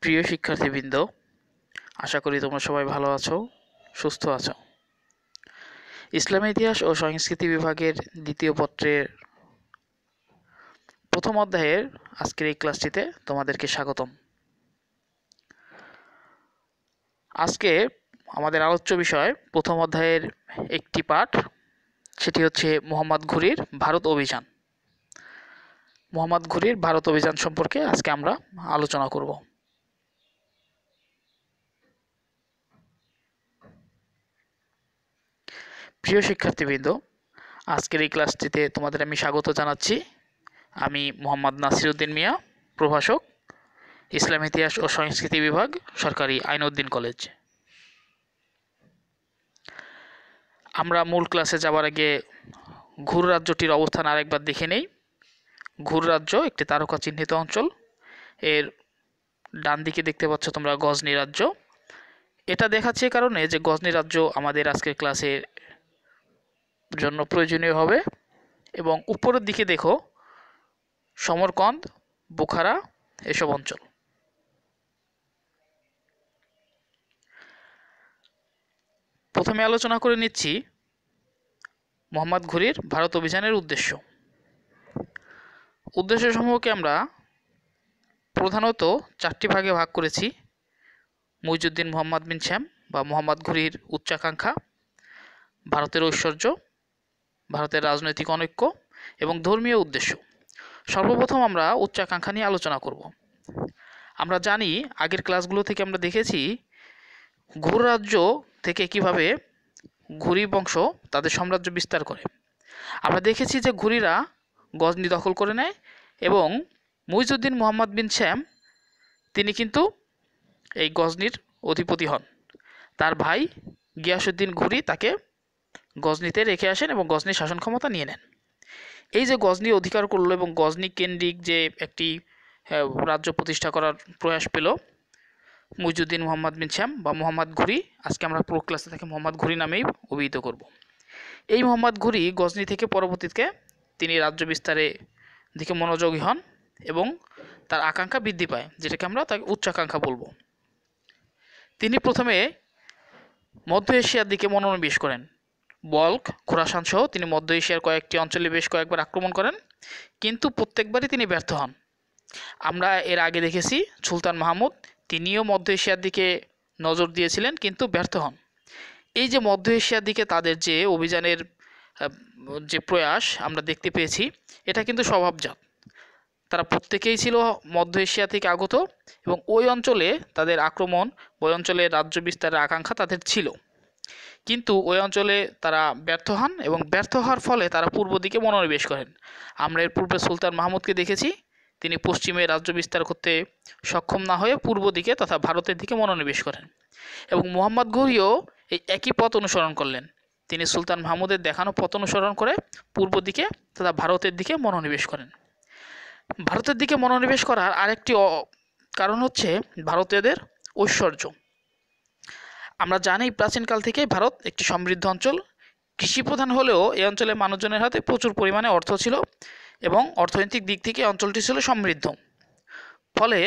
প্রিয় শিক্ষার্থীবৃন্দ, আশা করি তোমরা সবাই ভালো আছো, সুস্থ আছো। ইসলামী ইতিহাস ও সংস্কৃতি বিভাগের দ্বিতীয় পত্রের প্রথম অধ্যায়ের আজকের এই ক্লাসটিতে তোমাদেরকে স্বাগতম। আজকে আমাদের আলোচ্য বিষয় প্রথম অধ্যায়ের একটি পাঠ, সেটি হচ্ছে মোহাম্মদ ঘুরির ভারত অভিযান। মোহাম্মদ ঘুরির ভারত অভিযান সম্পর্কে আজকে আমরা আলোচনা করব। প্রিয় শিক্ষার্থীবৃন্দ, আজকের এই ক্লাসটিতে তোমাদের আমি স্বাগত জানাচ্ছি। আমি মোহাম্মদ নাসিরউদ্দিন মিয়া, প্রভাষক, ইসলাম ইতিহাস ও সংস্কৃতি বিভাগ, সরকারি আইনউদ্দিন কলেজ। আমরা মূল ক্লাসে যাওয়ার আগে ঘুর রাজ্যটির অবস্থান আরেকবার দেখে নেই। ঘুর রাজ্য একটি তারকা চিহ্নিত অঞ্চল। এর ডান দিকে দেখতে পাচ্ছ তোমরা গজনি রাজ্য। এটা দেখাচ্ছে কারণে যে গজনি রাজ্য আমাদের আজকের ক্লাসের জন্য প্রয়োজনীয় হবে। এবং উপরের দিকে দেখো সমরকন্দ, বুখারা এসব অঞ্চল। প্রথমে আলোচনা করে নিচ্ছি মোহাম্মদ ঘুরির ভারত অভিযানের উদ্দেশ্য। উদ্দেশ্যসমূহকে আমরা প্রধানত চারটি ভাগে ভাগ করেছি: মুইজউদ্দিন মোহাম্মদ বিন শ্যাম বা মোহাম্মদ ঘুরির উচ্চাকাঙ্ক্ষা, ভারতের ঐশ্বর্য, ভারতের রাজনৈতিক অনৈক্য এবং ধর্মীয় উদ্দেশ্য। সর্বপ্রথম আমরা উচ্চাকাঙ্ক্ষা নিয়ে আলোচনা করব। আমরা জানি, আগের ক্লাসগুলো থেকে আমরা দেখেছি ঘুর রাজ্য থেকে কিভাবে ঘুরি বংশ তাদের সাম্রাজ্য বিস্তার করে। আমরা দেখেছি যে ঘুরিরা গজনি দখল করে নেয় এবং মুইজউদ্দিন মোহাম্মদ বিন শ্যাম তিনি কিন্তু এই গজনির অধিপতি হন। তার ভাই গিয়াসউদ্দিন ঘুরি তাকে গজনিতে রেখে আসেন এবং গজনির শাসন ক্ষমতা নিয়ে নেন। এই যে গজনি অধিকার করলো এবং গজনি কেন্দ্রিক যে একটি রাজ্য প্রতিষ্ঠা করার প্রয়াস পেল মুইজউদ্দিন মোহাম্মদ বিন শ্যাম বা মোহাম্মদ ঘুরি, আজকে আমরা পুরো ক্লাসে তাকে মোহাম্মদ ঘুরি নামেই অভিহিত করব। এই মোহাম্মদ ঘুরি গজনি থেকে পরবর্তীতে তিনি রাজ্য বিস্তারে দিকে মনোযোগী হন এবং তার আকাঙ্ক্ষা বৃদ্ধি পায়, যেটাকে আমরা তাকে উচ্চাকাঙ্ক্ষা বলবো। তিনি প্রথমে মধ্য এশিয়ার দিকে মনোনিবেশ করেন। বল্ক, খোরাসান সহ তিনি মধ্য এশিয়ার কয়েকটি অঞ্চলে বেশ কয়েকবার আক্রমণ করেন, কিন্তু প্রত্যেকবারই তিনি ব্যর্থ হন। আমরা এর আগে দেখেছি সুলতান মাহমুদ তিনিও মধ্য এশিয়ার দিকে নজর দিয়েছিলেন, কিন্তু ব্যর্থ হন। এই যে মধ্য এশিয়ার দিকে তাদের যে অভিযানের যে প্রয়াস আমরা দেখতে পেয়েছি, এটা কিন্তু স্বভাবজাত। তারা প্রত্যেকেই ছিল মধ্য এশিয়া থেকে আগত এবং ওই অঞ্চলে তাদের আক্রমণ, ওই অঞ্চলে রাজ্য বিস্তারের আকাঙ্ক্ষা তাদের ছিল, কিন্তু ওই অঞ্চলে তারা ব্যর্থ হন এবং ব্যর্থ হওয়ার ফলে তারা পূর্ব দিকে মনোনিবেশ করেন। আমরা এর পূর্বে সুলতান মাহমুদকে দেখেছি, তিনি পশ্চিমে রাজ্য বিস্তার করতে সক্ষম না হয়ে পূর্ব দিকে তথা ভারতের দিকে মনোনিবেশ করেন এবং মোহাম্মদ ঘুরিও এই একই পথ অনুসরণ করলেন। তিনি সুলতান মাহমুদের দেখানো পথ অনুসরণ করে পূর্ব দিকে তথা ভারতের দিকে মনোনিবেশ করেন। ভারতের দিকে মনোনিবেশ করার আরেকটি কারণ হচ্ছে ভারতীয়দের ঐশ্বর্য। আমরা জানি প্রাচীনকাল থেকে ভারত একটি সমৃদ্ধ অঞ্চল। কৃষি প্রধান হলেও এই অঞ্চলের মানুষজনের হাতে প্রচুর পরিমাণে অর্থ ছিল এবং অর্থনৈতিক দিক থেকে অঞ্চলটি ছিল সমৃদ্ধ। ফলে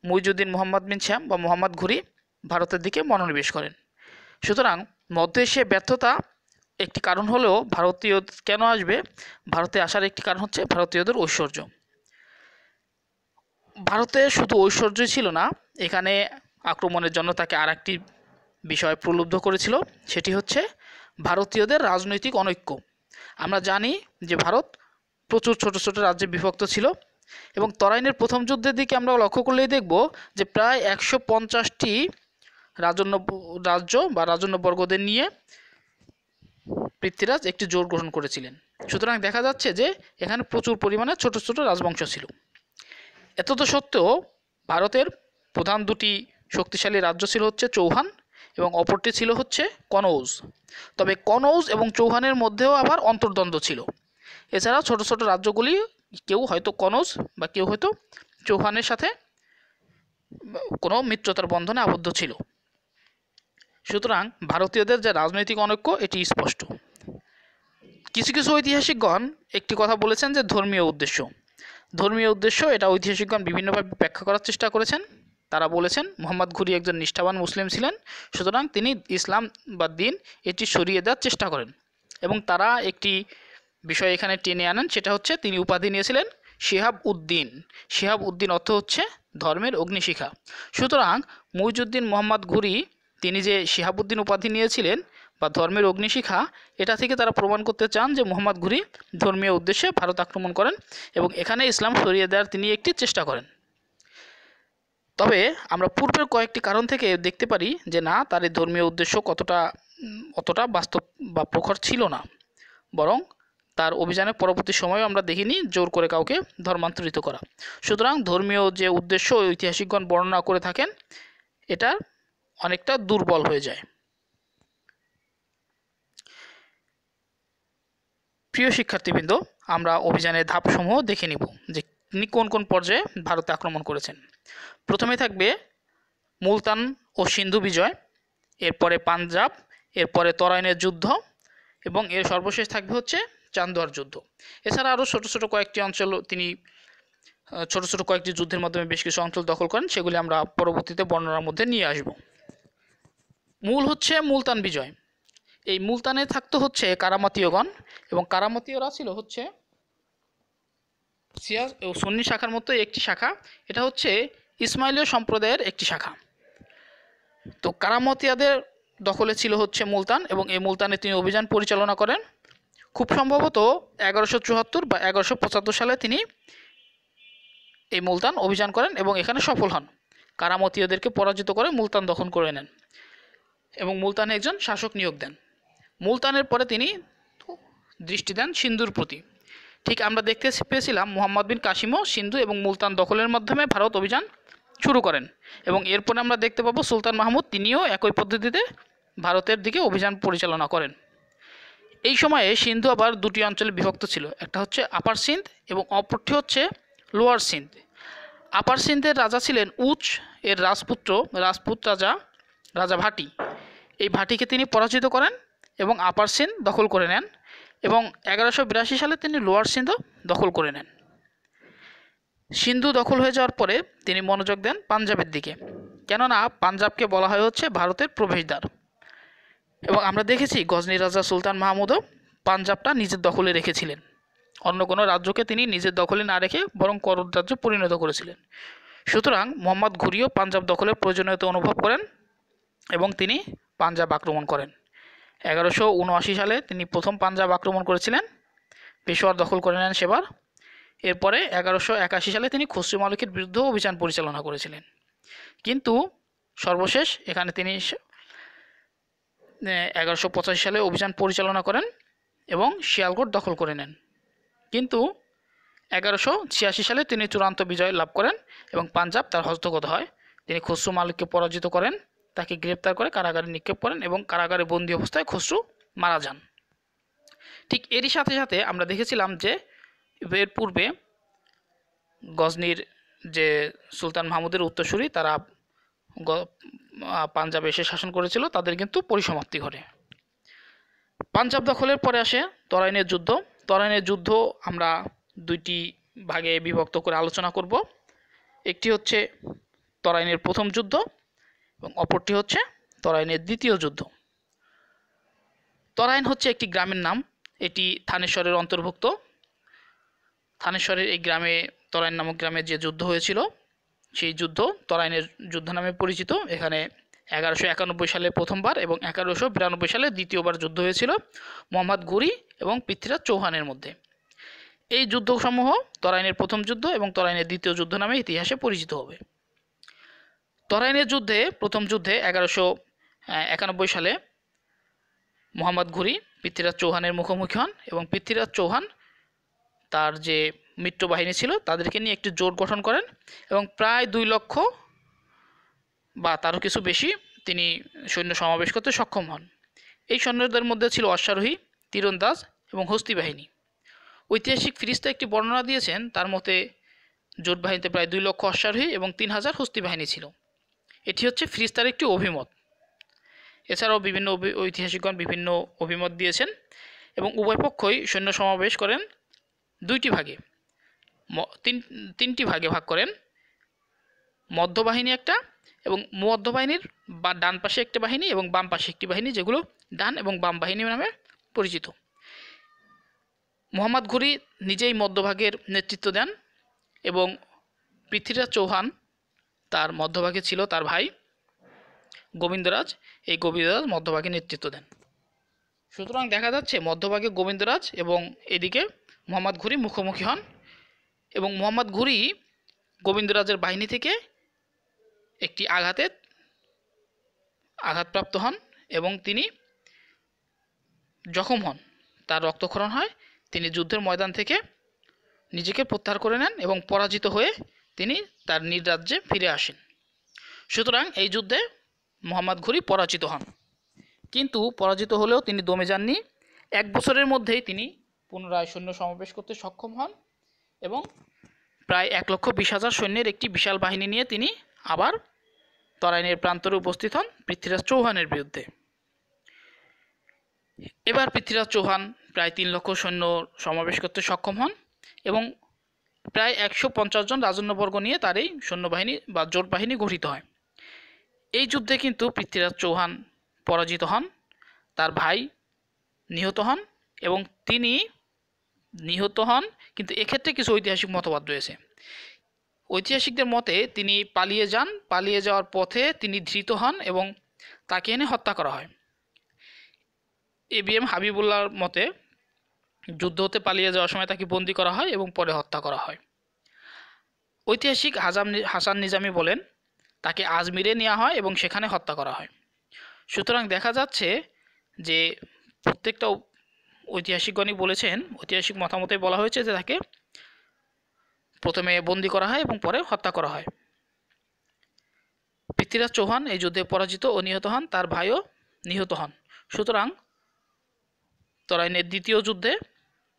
মুইজউদ্দিন মোহাম্মদ বিন শ্যাম বা মোহাম্মদ ঘুরি ভারতের দিকে মনোনিবেশ করেন। সুতরাং মধ্য এশিয়ায় ব্যর্থতা একটি কারণ হলেও ভারতীয় কেন আসবে, ভারতে আসার একটি কারণ হচ্ছে ভারতীয়দের ঐশ্বর্য। ভারতে শুধু ঐশ্বর্যই ছিল না, এখানে আক্রমণের জন্য তাকে আর একটি বিষয় প্রলুব্ধ করেছিল, সেটি হচ্ছে ভারতীয়দের রাজনৈতিক অনৈক্য। আমরা জানি যে ভারত প্রচুর ছোট ছোট রাজ্যে বিভক্ত ছিল এবং তরাইনের প্রথম যুদ্ধের দিকে আমরা লক্ষ্য করলেই দেখব যে প্রায় 150টি রাজ্য বা রাজন্যবর্গদের নিয়ে পৃথ্বীরাজ একটি জোট গঠন করেছিলেন। সুতরাং দেখা যাচ্ছে যে এখানে প্রচুর পরিমাণে ছোট ছোট রাজবংশ ছিল। এতদ সত্ত্বেও ভারতের প্রধান দুটি শক্তিশালী রাজ্য ছিল হচ্ছে চৌহান এবং অপরটি ছিল হচ্ছে কনৌজ। তবে কনৌজ এবং চৌহানের মধ্যেও আবার অন্তর্দ্বন্দ্ব ছিল। এছাড়াও ছোট ছোট রাজ্যগুলি কেউ হয়তো কনৌজ বা কেউ হয়তো চৌহানের সাথে কোনো মিত্রতার বন্ধনে আবদ্ধ ছিল। সুতরাং ভারতীয়দের যে রাজনৈতিক অনৈক্য এটি স্পষ্ট। কিছু কিছু ঐতিহাসিকগণ একটি কথা বলেছেন যে ধর্মীয় উদ্দেশ্য। এটা ঐতিহাসিকগণ বিভিন্নভাবে ব্যাখ্যা করার চেষ্টা করেছেন। তারা বলেছেন মোহাম্মদ ঘুরি একজন নিষ্ঠাবান মুসলিম ছিলেন, সুতরাং তিনি ইসলাম বা দিন এটি সরিয়ে দেওয়ার চেষ্টা করেন। এবং তারা একটি বিষয় এখানে টেনে আনেন, সেটা হচ্ছে তিনি উপাধি নিয়েছিলেন শিহাব উদ্দিন। শিহাব উদ্দিন অর্থ হচ্ছে ধর্মের অগ্নিশিখা। সুতরাং মুইজউদ্দিন মোহাম্মদ ঘুরি তিনি যে শিহাবুদ্দিন উপাধি নিয়েছিলেন বা ধর্মের অগ্নিশিখা, এটা থেকে তারা প্রমাণ করতে চান যে মোহাম্মদ ঘুরি ধর্মীয় উদ্দেশ্যে ভারত আক্রমণ করেন এবং এখানে ইসলাম সরিয়ে দেওয়ার তিনি একটি চেষ্টা করেন। তবে আমরা পূর্বের কয়েকটি কারণ থেকে দেখতে পারি যে না, তার এই ধর্মীয় উদ্দেশ্য অতটা বাস্তব বা প্রখর ছিল না, বরং তার অভিযানের পরবর্তী সময়েও আমরা দেখিনি জোর করে কাউকে ধর্মান্তরিত করা। সুতরাং ধর্মীয় যে উদ্দেশ্য ঐতিহাসিকগণ বর্ণনা করে থাকেন, এটা অনেকটা দুর্বল হয়ে যায়। প্রিয় শিক্ষার্থীবৃন্দ, আমরা অভিযানের ধাপসমূহ দেখে নিব যে তিনি কোন কোন পর্যায়ে ভারতে আক্রমণ করেছেন। প্রথমে থাকবে মুলতান ও সিন্ধু বিজয়, এরপরে পাঞ্জাব, এরপরে তরাইনের যুদ্ধ এবং এর সর্বশেষ থাকবে হচ্ছে চান্দোয়ার যুদ্ধ। এছাড়া আরও ছোটো ছোটো কয়েকটি অঞ্চল তিনি ছোটো ছোটো কয়েকটি যুদ্ধের মাধ্যমে বেশ কিছু অঞ্চল দখল করেন, সেগুলি আমরা পরবর্তীতে বর্ণনার মধ্যে নিয়ে আসব। মূল হচ্ছে মুলতান বিজয়। এই মুলতানে থাকতো হচ্ছে কারামাতীয়গণ এবং কারামাতীয়রা ছিল হচ্ছে শিয়া ও সুন্নি শাখার মতো একটি শাখা। এটা হচ্ছে ইসমাইলীয় সম্প্রদায়ের একটি শাখা। তো কারামতিয়াদের দখলে ছিল হচ্ছে মুলতান এবং এই মুলতানে তিনি অভিযান পরিচালনা করেন। খুব সম্ভবত 1174 বা 1175 সালে তিনি এই মুলতান অভিযান করেন এবং এখানে সফল হন। কারামতীয়দেরকে পরাজিত করে মুলতান দখল করে নেন এবং মুলতানে একজন শাসক নিয়োগ দেন। মুলতানের পরে তিনি দৃষ্টি দেন সিন্ধুর প্রতি। ঠিক আমরা দেখতে পেয়েছিলাম মুহাম্মদ বিন কাসিমও সিন্ধু এবং মুলতান দখলের মাধ্যমে ভারত অভিযান শুরু করেন এবং এরপরে আমরা দেখতে পাবো সুলতান মাহমুদ তিনিও একই পদ্ধতিতে ভারতের দিকে অভিযান পরিচালনা করেন। এই সময়ে সিন্ধু আবার দুটি অঞ্চলে বিভক্ত ছিল, একটা হচ্ছে আপার সিন্ধ এবং অপরটি হচ্ছে লোয়ার সিন্ধ। আপার সিন্ধের রাজা ছিলেন উচ এর রাজপুত রাজা ভাটি। এই ভাটিকে তিনি পরাজিত করেন এবং আপার সিন্ধ দখল করে নেন এবং 1182 সালে তিনি লোয়ার সিন্ধ দখল করে নেন। সিন্ধু দখল হয়ে যাওয়ার পরে তিনি মনোযোগ দেন পাঞ্জাবের দিকে, কেননা পাঞ্জাবকে বলা হয় হচ্ছে ভারতের প্রবেশদ্বার। এবং আমরা দেখেছি গজনির রাজা সুলতান মাহমুদও পাঞ্জাবটা নিজের দখলে রেখেছিলেন, অন্য কোনো রাজ্যকে তিনি নিজের দখলে না রেখে বরং করদ রাজ্যে পরিণত করেছিলেন। সুতরাং মোহাম্মদ ঘুরিও পাঞ্জাব দখলের প্রয়োজনীয়তা অনুভব করেন এবং তিনি পাঞ্জাব আক্রমণ করেন। 1179 সালে তিনি প্রথম পাঞ্জাব আক্রমণ করেছিলেন, পেশোয়ার দখল করে নেন সেবার। এরপরে 1181 সালে তিনি খসরু মালিকের বিরুদ্ধেও অভিযান পরিচালনা করেছিলেন, কিন্তু সর্বশেষ এখানে তিনি 1185 সালে অভিযান পরিচালনা করেন এবং শিয়ালকোট দখল করে নেন। কিন্তু 1186 সালে তিনি চূড়ান্ত বিজয় লাভ করেন এবং পাঞ্জাব তার হস্তগত হয়। তিনি খসরু মালিককে পরাজিত করেন, তাকে গ্রেপ্তার করে কারাগারে নিক্ষেপ করেন এবং কারাগারে বন্দী অবস্থায় খসরু মারা যান। ঠিক এরই সাথে সাথে আমরা দেখেছিলাম যে এর পূর্বে গজনির যে সুলতান মাহমুদের উত্তরসূরি তারা পাঞ্জাবে এসে শাসন করেছিল, তাদের কিন্তু পরিসমাপ্তি ঘটে। পাঞ্জাব দখলের পরে আসে তরাইনের যুদ্ধ। তরাইনের যুদ্ধ আমরা দুইটি ভাগে বিভক্ত করে আলোচনা করব। একটি হচ্ছে তরাইনের প্রথম যুদ্ধ এবং অপরটি হচ্ছে তরাইনের দ্বিতীয় যুদ্ধ। তরাইন হচ্ছে একটি গ্রামের নাম, এটি থানেশ্বরের অন্তর্ভুক্ত। থানেশ্বরের এই গ্রামে তরাইন নামক গ্রামে যে যুদ্ধ হয়েছিল সেই যুদ্ধ তরাইনের যুদ্ধ নামে পরিচিত। এখানে 1191 সালে প্রথমবার এবং 1192 সালে দ্বিতীয়বার যুদ্ধ হয়েছিল মোহাম্মদ ঘুরি এবং পৃথ্বীরাজ চৌহানের মধ্যে। এই যুদ্ধসমূহ তরাইনের প্রথম যুদ্ধ এবং তরাইনের দ্বিতীয় যুদ্ধ নামে ইতিহাসে পরিচিত হবে। তরাইনের যুদ্ধে প্রথম যুদ্ধে 1191 সালে মোহাম্মদ ঘুরি পৃথ্বীরাজ চৌহানের মুখোমুখি হন এবং পৃথ্বীরাজ চৌহান তার যে মিত্র বাহিনী ছিল তাদেরকে নিয়ে একটি জোট গঠন করেন এবং প্রায় 2 লক্ষ বা তারও কিছু বেশি তিনি সৈন্য সমাবেশ করতে সক্ষম হন। এই সৈন্যদের মধ্যে ছিল অশ্বারোহী, তীরন্দাজ এবং হস্তি বাহিনী। ঐতিহাসিক ফিরিস্তা একটি বর্ণনা দিয়েছেন, তার মতে জোট বাহিনীতে প্রায় 2 লক্ষ অশ্বারোহী এবং 3000 হস্তি বাহিনী ছিল। এটি হচ্ছে ফিরিস্তার একটি অভিমত। এছাড়াও বিভিন্ন ঐতিহাসিকগণ বিভিন্ন অভিমত দিয়েছেন এবং উভয় পক্ষই সৈন্য সমাবেশ করেন তিনটি ভাগে ভাগ করেন। মধ্যবাহিনী একটা এবং মধ্যবাহিনীর বা ডান পাশে একটা বাহিনী এবং বাম পাশে একটি বাহিনী, যেগুলো ডান এবং বাম বাহিনী নামে পরিচিত। মোহাম্মদ ঘুরি নিজেই মধ্যভাগের নেতৃত্ব দেন এবং পৃথ্বীরাজ চৌহান তার মধ্যভাগে ছিল তার ভাই গোবিন্দরাজ, এই গোবিন্দরাজ মধ্যভাগে নেতৃত্ব দেন। সুতরাং দেখা যাচ্ছে মধ্যভাগে গোবিন্দরাজ এবং এদিকে মোহাম্মদ ঘুরি মুখোমুখি হন এবং মোহাম্মদ ঘুরি গোবিন্দরাজের বাহিনী থেকে একটি আঘাতপ্রাপ্ত হন এবং তিনি জখম হন, তার রক্তক্ষরণ হয়। তিনি যুদ্ধের ময়দান থেকে নিজেকে প্রত্যাহার করে নেন এবং পরাজিত হয়ে তিনি তার নিজ রাজ্যে ফিরে আসেন। সুতরাং এই যুদ্ধে মোহাম্মদ ঘুরি পরাজিত হন, কিন্তু পরাজিত হলেও তিনি দমে যাননি। 1 বছরের মধ্যেই তিনি পুনরায় সৈন্য সমাবেশ করতে সক্ষম হন এবং প্রায় 1,20,000 সৈন্যের একটি বিশাল বাহিনী নিয়ে তিনি আবার তরাইনের প্রান্তরে উপস্থিত হন পৃথ্বীরাজ চৌহানের বিরুদ্ধে। এবার পৃথ্বীরাজ চৌহান প্রায় 3 লক্ষ সৈন্য সমাবেশ করতে সক্ষম হন এবং প্রায় 150 জন রাজন্যবর্গ নিয়ে তার এই সৈন্যবাহিনী বা জোট বাহিনী গঠিত হয়। এই যুদ্ধে কিন্তু পৃথ্বীরাজ চৌহান পরাজিত হন, তার ভাই নিহত হন এবং তিনি নিহত হন, কিন্তু এক্ষেত্রে কিছু ঐতিহাসিক মতবাদ রয়েছে। ঐতিহাসিকদের মতে তিনি পালিয়ে যান, পালিয়ে যাওয়ার পথে তিনি ধৃত হন এবং তাকে এনে হত্যা করা হয়। ABM হাবিবুল্লাহর মতে যুদ্ধ হতে পালিয়ে যাওয়ার সময় তাকে বন্দী করা হয় এবং পরে হত্যা করা হয়। ঐতিহাসিক হাসান নিজামী বলেন তাকে আজমিরে নেওয়া হয় এবং সেখানে হত্যা করা হয়। সুতরাং দেখা যাচ্ছে যে প্রত্যেকটা ঐতিহাসিকগণই বলেছেন, ঐতিহাসিক মতামতে বলা হয়েছে যে তাকে প্রথমে বন্দী করা হয় এবং পরে হত্যা করা হয়। পৃথ্বীরাজ চৌহান এই যুদ্ধে পরাজিত ও নিহত হন, তার ভাইও নিহত হন। সুতরাং তরাইনের দ্বিতীয় যুদ্ধে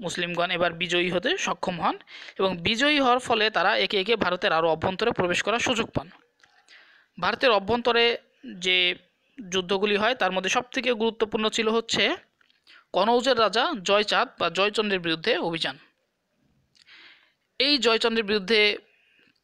মুসলিমগণ এবার বিজয়ী হতে সক্ষম হন এবং বিজয়ী হওয়ার ফলে তারা একে একে ভারতের আরও অভ্যন্তরে প্রবেশ করার সুযোগ পান। ভারতের অভ্যন্তরে যে যুদ্ধগুলি হয় তার মধ্যে সবথেকে গুরুত্বপূর্ণ ছিল হচ্ছে কনৌজের রাজা জয়চাঁদ বা জয়চন্দ্রের বিরুদ্ধে অভিযান। এই জয়চন্দ্রের বিরুদ্ধে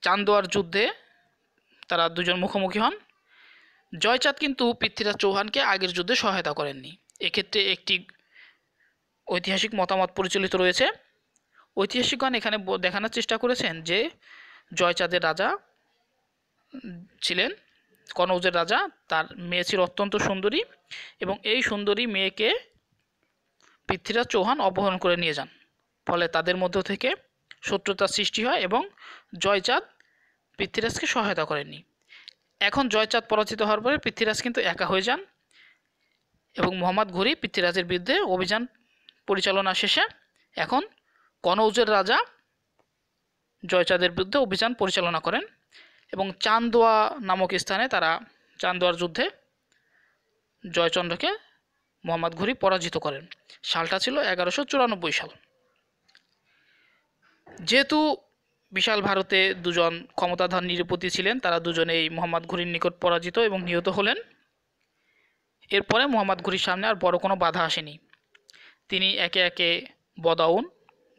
চান্দোয়ার যুদ্ধে তারা দুজন মুখোমুখি হন। জয়চাঁদ কিন্তু পৃথ্বীরাজ চৌহানকে আগের যুদ্ধে সহায়তা করেননি। এক্ষেত্রে একটি ঐতিহাসিক মতামত প্রচলিত রয়েছে। ঐতিহাসিকগণ এখানে দেখানোর চেষ্টা করেছেন যে জয়চাঁদের রাজা ছিলেন কনৌজের রাজা, তার মেয়ে ছিল অত্যন্ত সুন্দরী এবং এই সুন্দরী মেয়েকে পৃথ্বীরাজ চৌহান অপহরণ করে নিয়ে যান। ফলে তাদের মধ্য থেকে শত্রুতার সৃষ্টি হয় এবং জয়চাঁদ পৃথ্বীরাজকে সহায়তা করেননি। এখন জয়চাঁদ পরাজিত হওয়ার পরে পৃথ্বীরাজ কিন্তু একা হয়ে যান এবং মোহাম্মদ ঘুরি পৃথ্বীরাজের বিরুদ্ধে অভিযান পরিচালনা শেষে এখন কনৌজের রাজা জয়চাঁদের বিরুদ্ধে অভিযান পরিচালনা করেন এবং চান্দোয়া নামক স্থানে তারা চান্দোয়ার যুদ্ধে জয়চন্দ্রকে মোহাম্মদ ঘুরি পরাজিত করেন। সালটা ছিল 1194 সাল। যেহেতু বিশাল ভারতে দুজন ক্ষমতাধর নৃপতি ছিলেন, তারা দুজনেই মোহাম্মদ ঘুরির নিকট পরাজিত এবং নিহত হলেন। এরপরে মোহাম্মদ ঘুরির সামনে আর বড় কোনো বাধা আসেনি। তিনি একে একে বদাউন,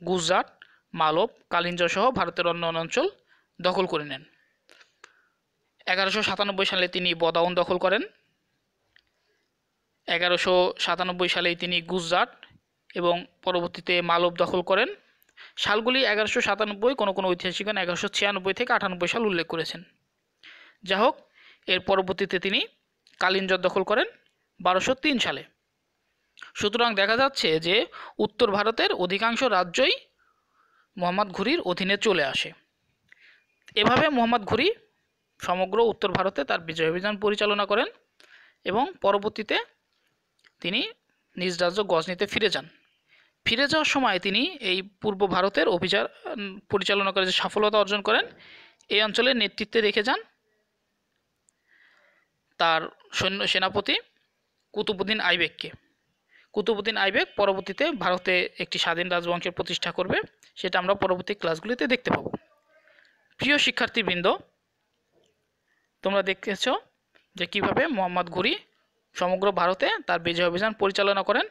গুজরাট, মালব, কালিঞ্জ সহ ভারতের অন্য অঞ্চল দখল করে নেন। 1197 সালে তিনি বদাউন দখল করেন। 1197 সালেই তিনি গুজরাট এবং পরবর্তীতে মালব দখল করেন। সালগুলি 1197, কোনো কোনো ঐতিহাসিকগণ 1196 থেকে 98 সাল উল্লেখ করেছেন। যা হোক, এর পরবর্তীতে তিনি কালিঞ্জ দখল করেন 1203 সালে। সুতরাং দেখা যাচ্ছে যে উত্তর ভারতের অধিকাংশ রাজ্যই মোহাম্মদ ঘুরির অধীনে চলে আসে। এভাবে মোহাম্মদ ঘুরি সমগ্র উত্তর ভারতে তার বিজয় অভিযান পরিচালনা করেন এবং পরবর্তীতে তিনি নিজ রাজ্য গজনিতে ফিরে যান। ফিরে যাওয়ার সময় তিনি এই পূর্ব ভারতের অভিযান পরিচালনা করে যে সফলতা অর্জন করেন, এই অঞ্চলের নেতৃত্বে রেখে যান তার সেনাপতি কুতুবউদ্দিন আইবেককে। কুতুবউদ্দিন আইবেক পরবর্তীতে ভারতে একটি স্বাধীন রাজবংশের প্রতিষ্ঠা করবে, সেটা আমরা পরবর্তী ক্লাসগুলিতে দেখতে পাব। প্রিয় শিক্ষার্থীবৃন্দ, তোমরা দেখেছ যে কীভাবে মোহাম্মদ ঘুরি সমগ্র ভারতে তার বিজয় অভিযান পরিচালনা করেন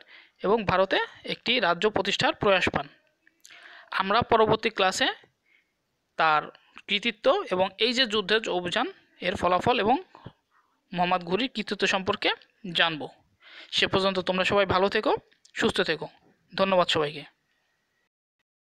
এবং ভারতে একটি রাজ্য প্রতিষ্ঠার প্রয়াস পান। আমরা পরবর্তী ক্লাসে তার কৃতিত্ব এবং এই যে যুদ্ধের অভিযান এর ফলাফল এবং মোহাম্মদ ঘুরির কৃতিত্ব সম্পর্কে জানবো। সে পর্যন্ত তোমরা সবাই ভালো থেকো, সুস্থ থেকো। ধন্যবাদ সবাইকে।